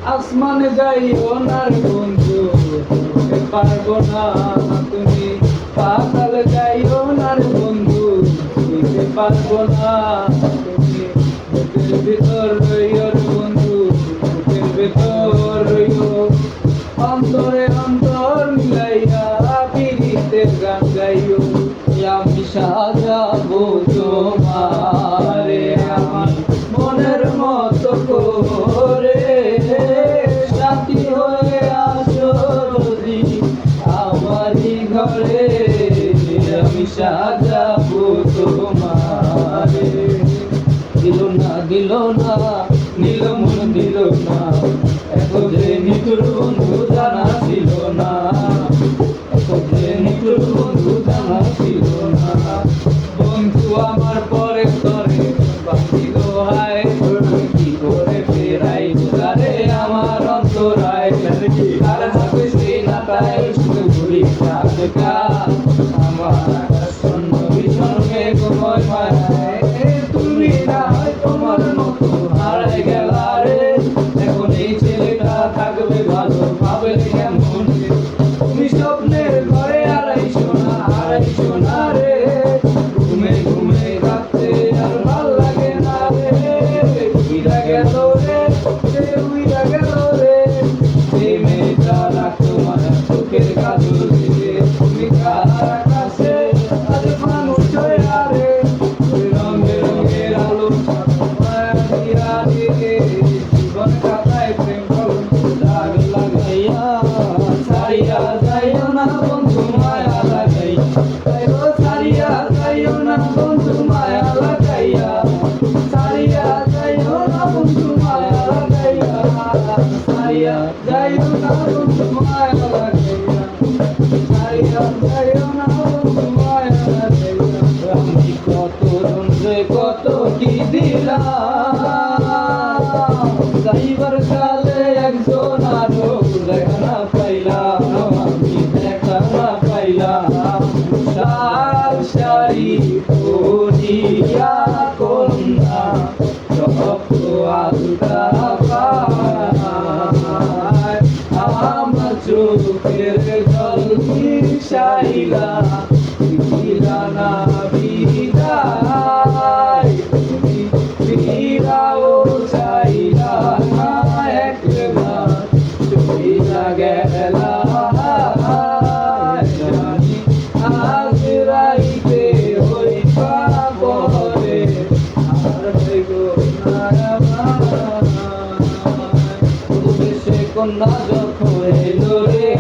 আসমানে যাইও না রে বন্ধু, উঠতে পারবো না তুমি। পাতালে যাইও না রে বন্ধু, উঠতে পারবো না তুমি। বুকের ভিতর রইও রে বন্ধু, বুকের ভিতর রইও। অন্তরে অন্তর মিলাইয়া পীড়িতের গান গাইও। আমি সাজাবো তোমারে আমার মনের মতো করে, সাথী হয়ে আসো যদি আমারই ঘরে। আমি সাজাবো তোমারে। দিল না নীল মন দিল না, এত যে নিঠুর বন্ধু জানা ছিল না, এত যে নিঠুর বন্ধু জানা ছিল না। বন্ধু আমার পরে তরে বাঁধিল হায়, কি করে ফেরাই তারে আমার অন্তরায়। তার সাথে সেই নাটায় শুধু ঘুরি টাকা, আমার আকাশন্ন ভীষণ মেঘময় মায়ায়। তুমি না হয় তোমার মতো হারাই গেলা রে, এখন এই ছেলেটা থাকবে ভালো ভাবে কেমন। তুমি স্বপ্নের ঘরে হারাইছো না রে, ঘুমে ঘুমে রাখতে আর ভাল লাগে না রে। উইরা গেল রে, উইরা গেল রে, এই মেয়েটা রাখতো মারা চোখের কাজল দিয়ে। তুমি কার আকাশে আজ মানুষ হয়ে রে, রঙে রঙের আলো দিয়া রে। জীবন কাটায় প্রেম দাগ লাগাইয়া, ছাড়িয়া যাইও না বন্ধু মায়া লাগাইয়া। ছাড়িয়া যাইও না বন্ধু মায়া লাগাইয়া, ছাড়িয়া যাইও না বন্ধু মায়া লাগাইয়া, ছাড়িয়া যাইও না বন্ধু মায়া লাগাইয়া, ছাড়িয়া যাইও না বন্ধু মায়া লাগাইয়া। আমি কত রঞ্জে কত কি দিলাম, যাইবার কালে একজন আরো দেখা না পাইলাম, আমি দেখা না পাইলাম। শাল শাড়ি পরিয়া কন্যা রক্ত আলতা পায়, আমার চোখের জল মিশাইলা দিলা না বিদায়। তুমি ফিরাও চাইলা না একবার, চলিয়া গেলা জানি আজ রাইতে হইবা পরে, আর হইব না আমার। দেশে কন্যা যখন এলো রে,